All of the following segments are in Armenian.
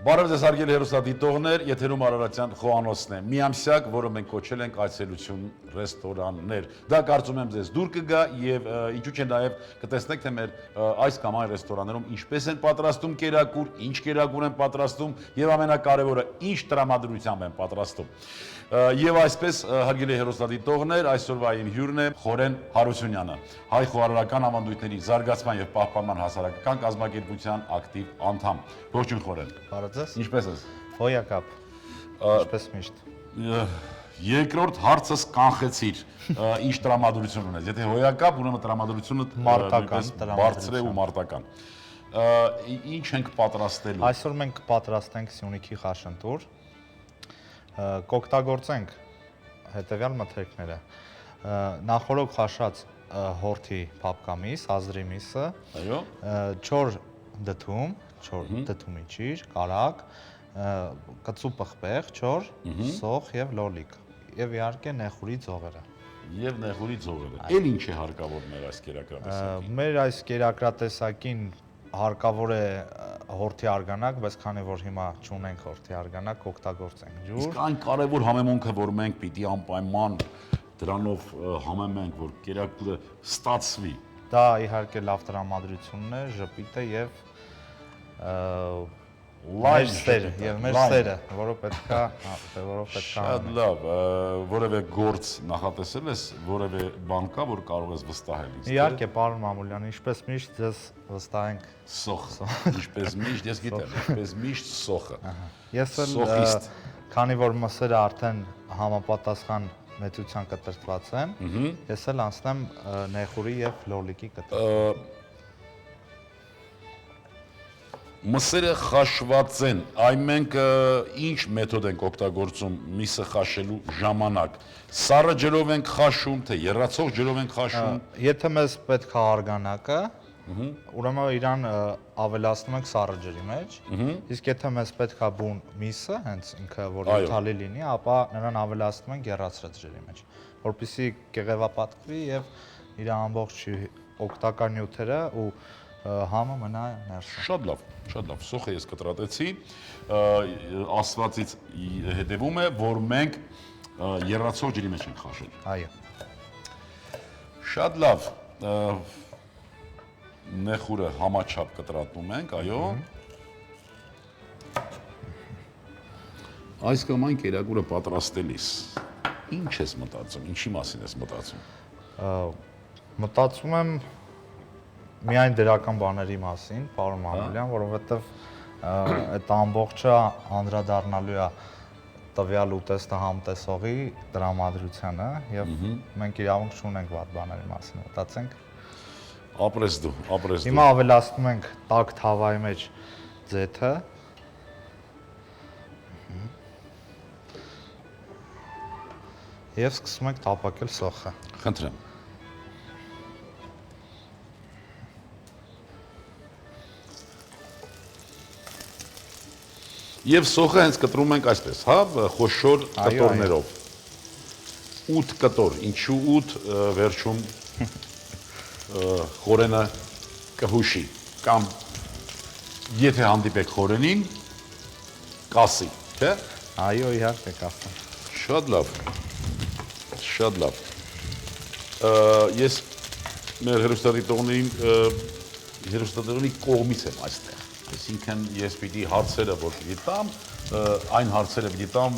Բարև ձեզ հարգելի հեռուստադիտողներ, եթերում Արարատյան Խոհանոցն է, միամսյակ, որը մենք կոչել ենք այցելություն ռեստորաններ։ Դա կարծում եմ ձեզ դուր կգա եւ ինչու՞ չէ նաեւ կտեսնեք թե մեր այս կամ այն ռեստորաններում ինչպես են պատրաստում կերակուր, ինչ կերակուր են պատրաստում եւ ամենակարևորը ինչ տրամադրությամբ են պատրաստում։ Եվ այսպես հարգելի հեռուստադիտողներ, այսօրվա իմ հյուրն է Խորեն Հարությունյանը, հայ խոհարարական ավանդույթների զարգացման եւ պահպանման հասարակական կազմակերպության ակտիվ անդամ։ Ողջույն Խորեն։ Բարև ձեզ։ Ինչպես ես։ Հոյակապ։ Ինչպես միշտ։ Երկրորդ հարցս կանխեցիր, ինչ տրամադրություն ունես։ Եթե հոյակապ, ուրեմն տրամադրությունը մարտական բարձր է ու մարտական։ Ինչ ենք պատրաստելու։ Այսօր մենք կպատրաստենք Սյունիքի խաշընտուր։ Կօգտագործենք հետևյալ մթերքները։ Նախորոք խաշած հորթի փափկամիս, ազդրի միսը, այո, 4 դդում, 4 դդումի ճիր, կարակ, կծու պղպեղ, 4, սոխ եւ լոլիկ, եւ իհարկե նեխուրի ձողերը։ Եվ նեխուրի ձողերը։ Էլ ինչ է հարկավոր մեր այս կերակրատեսակին։ Մեր այս կերակրատեսակին հարկավոր է հորթի արգանակ, բայց քանի որ հիմա չունենք հորթի արգանակ, կօգտագործենք ջուր։ Իսկ այն կարևոր համեմունքը, որ մենք պիտի անպայման դրանով համեմենք, որ կերակուրը ստացվի։ Դա իհարկե լավ տրամադրությունն է, ժպիտ է եւ լայվ սերը եւ մեր սերը, որը պետքա Շատ լավ, որևէ գործ նախատեսել ես, որևէ բան կա, որ կարող ես վստահել ինձ։ Իհարկե, պարոն Մամուլյան, ինչպես միշտ ձեզ վստահենք սոխը։ Ինչպես միշտ, ես գիտեմ, ինչպես միշտ սոխը։ Ես էլ քանի որ մսերը արդեն համապատասխան մեծության կտրտված են, ես էլ անցնեմ նեխուրի եւ լոլիկի կտրտմանը։ Մսերը խաշված են, այն մենք ինչ մեթոդ ենք օգտագործում միսը խաշելու ժամանակ։ Սառը ջրով ենք խաշում, թե եռացող ջրով ենք խաշում։ Եթե մեզ պետք է արգանակը, ուրեմն իրան ավելացնում ենք սառը ջրի մեջ, իսկ եթե մեզ պետք է բուն միսը, հենց ինքը որ իթալի լինի, ապա նրան ավելացնում ենք եռացրած ջրի մեջ, որպեսզի կեղևապատկվի եւ իր ամբողջ օգտակար նյութերը ու համը մնա ներսում։ Շատ լավ, շատ լավ։ Սոխը ես կտրատեցի, ասվածից հետևում է, որ մենք եռացող ջրի մեջ ենք խաշել։ Այո։ Շատ լավ։ Նեխուրը համաչափ կտրատում ենք, այո։ Այս կամ այն կերակուրը պատրաստելիս ինչ ես մտածում, ինչի մասին ես մտածում։ Մտածում եմ միայն դրական բաների մասին, պարոն Մամուլյան, որովհետև այդ ամբողջը անդրադառնալու է տվյալ ուտեստը համտեսողի տրամադրությանը եւ մենք իրավունք չունենք վատ բաների մասին մտածենք։ Ապրես դու, ապրես դու։ Հիմա ավելացնում ենք տաք թավայի մեջ ձեթը։ Եվ սկսում ենք տապակել սոխը։ Խնդրեմ։ Եվ սոխը հենց կտրում ենք այսպես, հա, խոշոր կտորներով։ 8 կտոր, ինչու 8 վերջում Խորենը կհուշի, կամ եթե հանդիպեք Խորենին, կասի, թե։ Այո, իհարկե կասեմ։ Շատ լավ, շատ լավ։ Ես մեր հեռուստադիտողների կողմից եմ այստեղ։ Այսինքն ես պիտի հարցերը որ պիտի տամ, այն հարցերը պիտի տամ,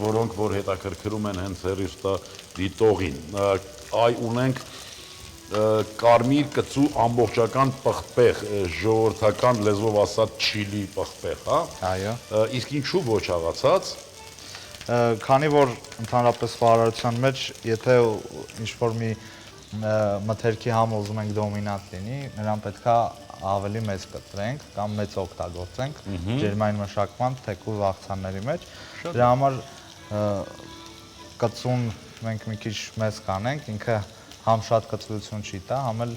որոնք որ հետաքրքրում են հենց հեռուստադիտողին։ Այ ունենք կարմիր կծու ամբողջական պղպեղ, ժողովրդական լեզվով ասած չիլի պղպեղ, հա։ Այո։ Իսկ ինչու ոչ աղացած։ Քանի որ ընդհանրապես խոհարարության մեջ, եթե ինչ-որ մի մթերքի համը ուզում ենք դոմինանտ լինի, նրան պետքա ավելի մեծ կտրենք կամ մեծ օգտագործենք ջերմային մշակման թեկուզ աղցանների մեջ։ Դրա համար կծուն մենք մի քիչ մեծ կանենք, ինքը համ շատ կծություն չի տա, համ էլ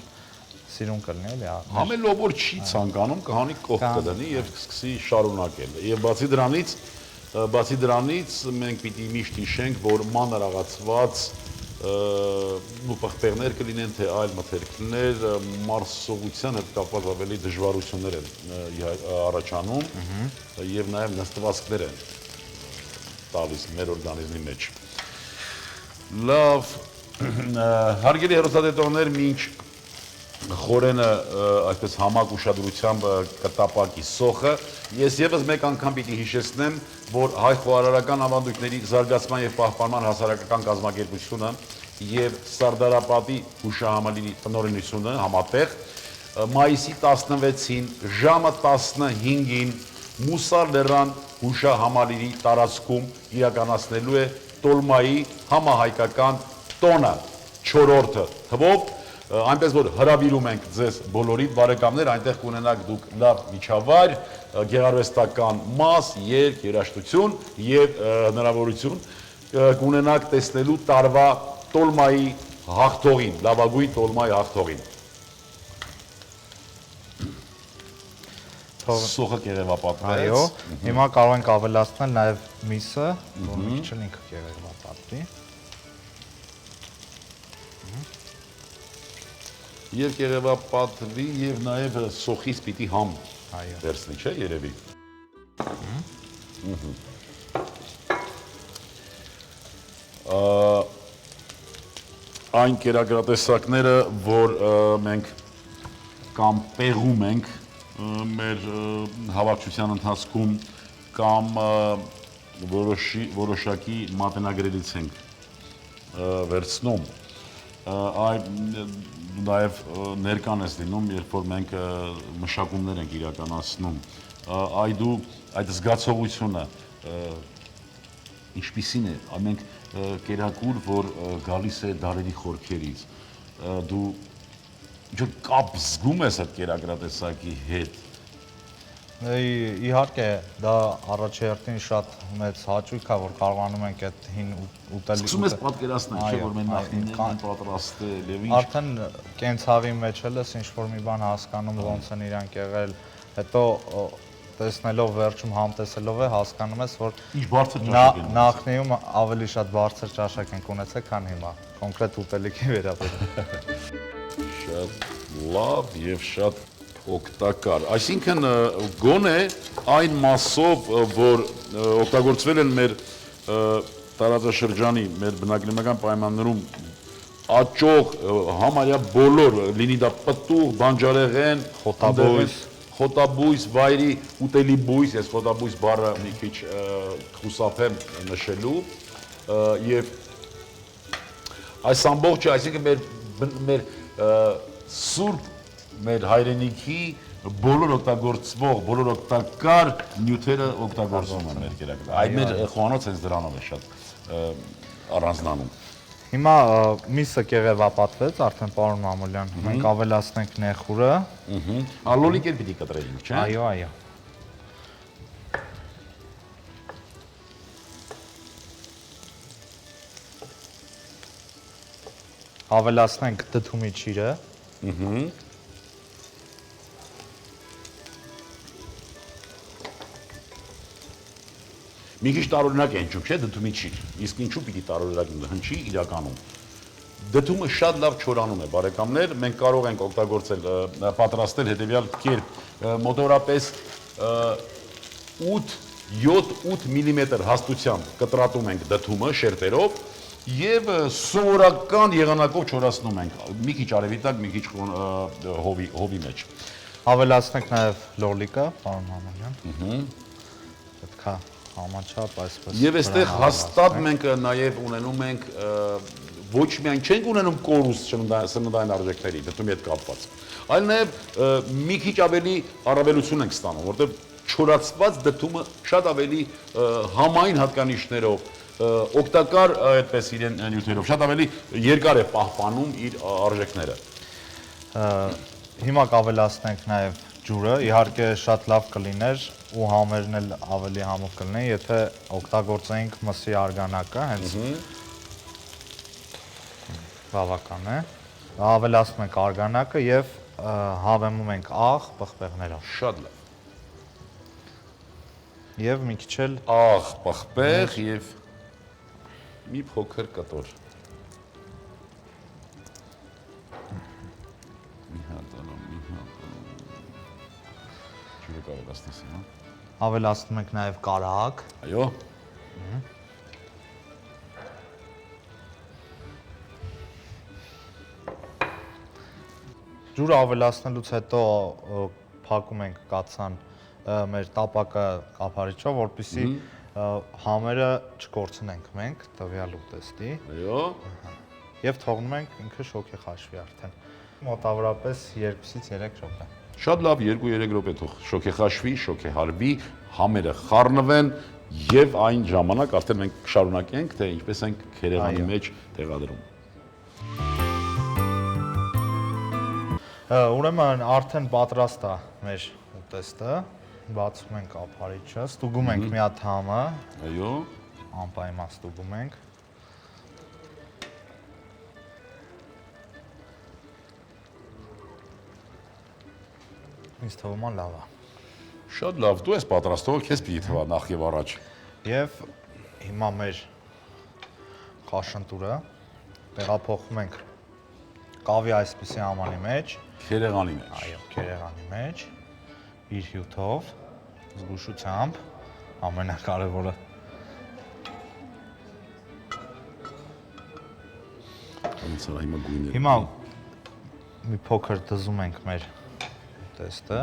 սիրուն կլինի, էլի։ Համ էլ ով որ չի ցանկանում, կհանի կողք կդնի եւ կսկսի շարունակել։ Եվ բացի դրանից մենք պիտի միշտ հիշենք, որ մանրաղացված ու պղպեղներ կլինեն, թե այլ մթերքներ, մարսողության հետ կապված ավելի դժվարություններ են առաջանում եւ նաեւ նստվածքներ են տալիս մեր օրգանիզմի մեջ։ Լավ, հարգելի հեռուստադիտողներ, մինչ խորենը այսպես համակ ուշադրությամբ կտապակի սոխը, ես եւս մեկ անգամ պիտի հիշեցնեմ, որ հայ խոհարարական ավանդույթների զարգացման եւ պահպանման հասարակական կազմակերպությունը եւ Սարդարապատի հուշահամալիրի տնօրինությունը համատեղ մայիսի 16-ին ժամը 15-ին Մուսար լեռան հուշահամալիրի տարածքում իրականացնելու է տոլմայի համահայկական տոնը 4-րդը թվով, այնպես որ հրավիրում ենք ձեզ բոլորիդ բարեկամներ, այնտեղ կունենաք դուք լավ միջավայր, գեղարվեստական մաս, երգ, երաժշտություն եւ հնարավորություն կունենաք տեսնելու տարվա տոլմայի հաղթողին, լավագույն տոլմայի հաղթողին։ Սոխը կեղևապատվեց։ Այո, հիմա կարող ենք ավելացնել նաեւ միսը, որ մի քիչ ինքը կեղևապատվի։ Եվ կեղևապատվի եւ նաեւ սոխից պիտի համ վերցնի, չէ, երևի։ Այն կերակրատեսակները, որ մենք կամ պեղում ենք մեր հավաքչության ընթացքում կամ որոշակի մատենագրերից ենք վերցնում, նաև ներկան ես լինում, երբ որ մենք մշակումներ ենք իրականացնում, այդ զգացողությունը ինչպիսին է, մենք կերակուր, որ գալիս է դարերի խորքերից, դու կապ զգում ես այդ կերակրատեսակի հետ։ Իհարկե, դա առաջերտին շատ մեծ հաճույք է, որ կարողանում ենք այդ հին ուտելի։ Սկսում ես պատկերացնել, չէ՞ որ մեր նախնիներն են պատրաստել եւ ինչ։ Արդեն կենցաղի մեջ ես ինչ-որ մի բան հասկանում, ոնց են իրանք եղել, հետո տեսնելով վերջում համտեսելով է հասկանում ես, որ ինչ բարձր ճաշակ են։ Նախնիում ավելի շատ բարձր ճաշակ ենք ունեցել, քան հիմա, կոնկրետ ուտելիքի վերաբերյալ։ Շատ լավ եւ շատ օգտակար։ Այսինքն գոնե այն մասով, որ օգտագործվել են մեր տարածաշրջանի, մեր բնակնական պայմաններում աճող համարյա բոլոր, լինի դա պտուղ, բանջարեղեն, խոտաբույս, վայրի ուտելի բույս, ես խոտաբույս բառը մի քիչ խուսափեմ նշելու եւ այս ամբողջը, այսինքն մեր սուրբ մեր հայրենիքի բոլոր օգտագործվող, բոլոր օգտակար նյութերը օգտագործվում են մեր կերակրը։ Այդ մեր խոհանոց հենց դրանով է շատ առանձնանում։ Հիմա միսը կեղևապատվեց, արդեն պարոն Մամուլյան, մենք ավելացնենք նեխուրը։ Ալոլիկ էլ պիտի կտրենք, չէ՞։ Այո, այո։ Ավելացնենք դդումի ճիրը։ Մի քիչ տարօրինակ է հնչում, չէ՞, դդումի ճիր։ Իսկ ինչու պիտի տարօրինակ հնչի իրականում։ Դդումը շատ լավ չորանում է, բարեկամներ, մենք կարող ենք օգտագործել, պատրաստել հետևյալ կերպ, մոտավորապես 7-8 մմ հաստությամբ կտրատում ենք դդումը շերտերով եւ սովորական եղանակով չորացնում ենք, մի քիչ արևի տակ, մի քիչ հովի մեջ։ Ավելացնենք նաեւ լորլիկը, պարոն Մամուլյան։ Պետք է համաչափ այսպես։ Եվ այստեղ հաստատ մենք նաեւ ունենում ենք ոչ միայն չենք ունենում կորուս սննդային արժեքների, դդումի հետ կապված, այլ նաեւ մի քիչ ավելի առավելություն ենք ստանում, որտեղ չորացված դդումը շատ ավելի համային հատկանիշներով, օգտակար այդպես իրեն նյութերով, շատ ավելի երկար է պահպանում իր արժեքները։ Հիմա կավելացնենք նաեւ ջուրը, իհարկե շատ լավ կլիներ ու համերն էլ ավելի համով կլինեն, եթե օգտագործեինք մսի արգանակը, հենց բավական է։ Ավելացնում ենք արգանակը եւ հավեմում ենք աղ պղպեղներով։ Շատ լավ։ Եվ մի քիչ էլ աղ, պղպեղ եւ մի փոքր կտոր։ եք ավելացնես, հա։ Ավելացնում ենք նաև կարագ։ Այո։ Ջուրը ավելացնելուց հետո փակում ենք կաթսան մեր տապակը կափարիչով, որպեսզի համերը չկորցնենք մենք տվյալ ուտեստի։ Այո։ Եվ թողնում ենք ինքը շոկե խաշվի արդեն։ Մոտավորապես 2-ից 3 րոպե։ Շատ լավ, 2-3 րոպե թող շոկեխաշվի, շոկեհարվի, համերը խառնվեն եւ այն ժամանակ արդեն մենք կշարունակենք, թե ինչպես ենք քերեղանի մեջ տեղադրում։ Ուրեմն արդեն պատրաստ է մեր ուտեստը։ Բացում ենք ափարիչը, ստուգում ենք մի հատ համը։ Այո։ Անպայման ստուգում ենք։ Ինձ թվում է լավ է։ Շատ լավ, դու ես պատրաստող, քեզ պիտի թվա նախ եւ առաջ։ Եվ հիմա մեր խաշընտուրը տեղափոխում ենք կավի այսպիսի համանի մեջ, Քերեղանի մեջ։ այո, քերեղանի մեջ, իր հյութով, զգուշությամբ, ամենակարևորը։ Ոնց արա հիմա գույները։ Հիմա մի փոքր դզում ենք մեր ուտեստը։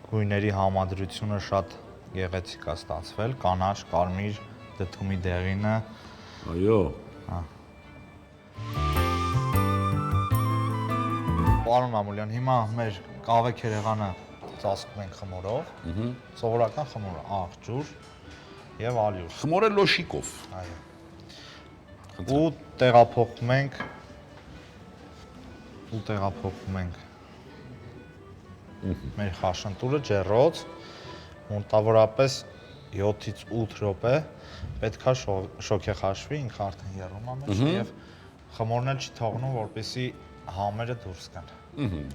Գույների համադրությունը շատ գեղեցիկ է ստացվել, կանաչ, կարմիր, դդումի դեղինը։ Այո։ Պարոն Մամուլյան, հիմա մեր կավե քերեղանը ծածկում ենք խմորով։ Սովորական խմորը, աղջուր եւ ալյուր։ Խմորը լոշիկով։ Այո։ Ու տեղափոխում ենք մեր խաշընտուրը ջեռոց, մոտավորապես 7-ից 8 րոպե պետքա շոկեխաշվի, ինքը արդեն եռում է մեջ եւ խմորն էլ չի թողնում, որպեսզի համերը դուրս գան։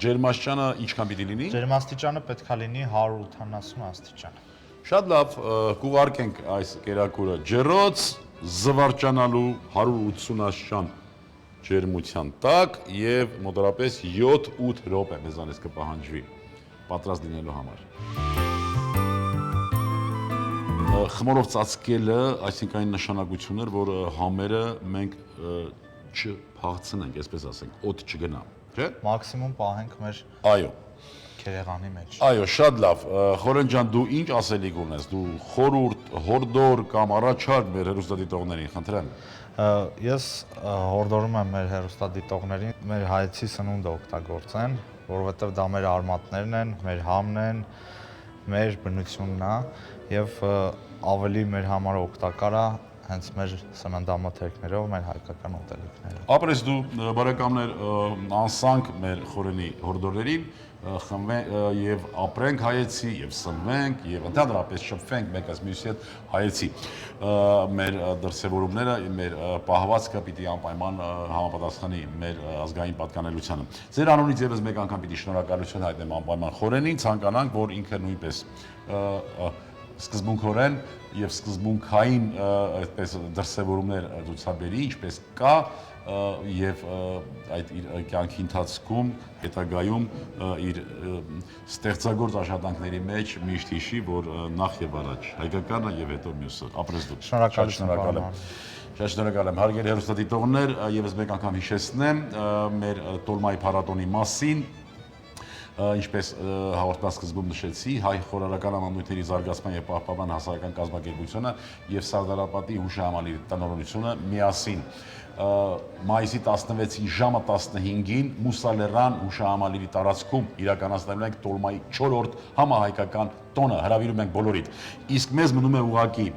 Ջերմաստիճանը ինչքան պիտի լինի։ Ջերմաստիճանը պետքա լինի 180 աստիճան։ Շատ լավ, կուղարկենք այս կերակուրը ջեռոց, զվարճանալու 180 աստիճան ջերմության տակ եւ մոտավորապես 7-8 րոպե մեզանից կպահանջվի պատրաստ լինելու համար։ Խմորով ծածկելը, այսինքն այն նշանակությունն էր, որ համերը մենք չփախցնենք, այսպես ասենք, օդ չգնա, չէ՞։ Մաքսիմում պահենք մեր Այո։ քերեղանի մեջ։ Այո, շատ լավ։ Խորեն ջան, դու ինչ ասելիք ունես։ Դու խորհուրդ, հորդոր կամ առաջարկ մեր հեռուստադիտողներին, խնդրեմ։ Ես հորդորում եմ մեր հեռուստադիտողներին մեր հայեցի սնունդը օգտագործեն, որովհետև դա մեր արմատներն են, մեր համն են, մեր բնությունն է եւ ավելի մեր համար օգտակար է հենց մեր սննդամթերքներով, մեր հայկական ուտելիքներով։ Ապրես դու բարեկամներ անսանք մեր խորենի հորդորներին, խմենք եւ ապրենք հայեցի եւ սնվենք եւ ընդհանրապես շփվենք մեկ այս մյուսի հետ հայեցի։ Մեր դրսևորումները, մեր պահվածքը պիտի անպայման համապատասխանի մեր ազգային պատկանելությանը։ Ձեր անունից եւս մեկ անգամ պիտի շնորհակալություն հայտնեմ անպայման խորենին, ցանկանանք, որ ինքը նույնպես սկզբունքորեն եւ սկզբունքային այդպես դրսևորումներ ցուցաբերի, ինչպես կա եւ այդ իր կյանքի ընթացքում հետագայում իր ստեղծագործ աշխատանքների մեջ միշտ հիշի, որ նախ եւ առաջ հայկականը եւ հետո մյուսը։ Ապրես դու։ Շնորհակալություն։ Շատ շնորհակալ եմ։ Հարգելի հեռուստադիտողներ, եւս մեկ անգամ հիշեցնեմ մեր տոլմայի փառատոնի մասին։ Ինչպես հաղորդման սկզբում նշեցի, հայ խորհրդական համայնքների զարգացման եւ պահպանման հասարակական կազմակերպությունը եւ Սարդարապատի հուշահամալիրի տնօրինությունը միասին մայիսի 16-ի ժամը 15-ին Մուսալերան հուշահամալիրի տարածքում իրականացնելու ենք տոլմայի 4-րդ համահայկական տոնը, հրավիրում ենք բոլորիդ։ Իսկ մեզ մնում է ուղղակի,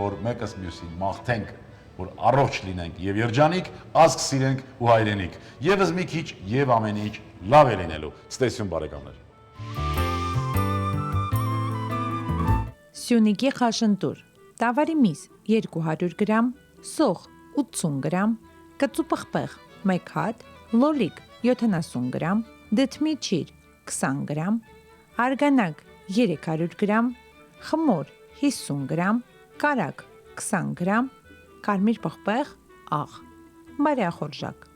որ մեկս մյուսին մաղթենք, որ առողջ լինենք եւ երջանիկ, ազգ սիրենք ու հայրենիք։ Եվս մի քիչ եւ ամեն ինչ լավ է լինելու։ Ցտեսություն բարեկամներ։ Սյունիքի խաշընտուր, տավարի միս 200 գրամ, սոխ 80 գրամ, կծու պղպեղ 1 հատ, լոլիկ 70 գրամ, դդմի ճիր 20 գրամ, արգանակ 300 գրամ, խմոր 50 գրամ, կարագ 20 գրամ, կարմիր պղպեղ աղ, բարեախորժակ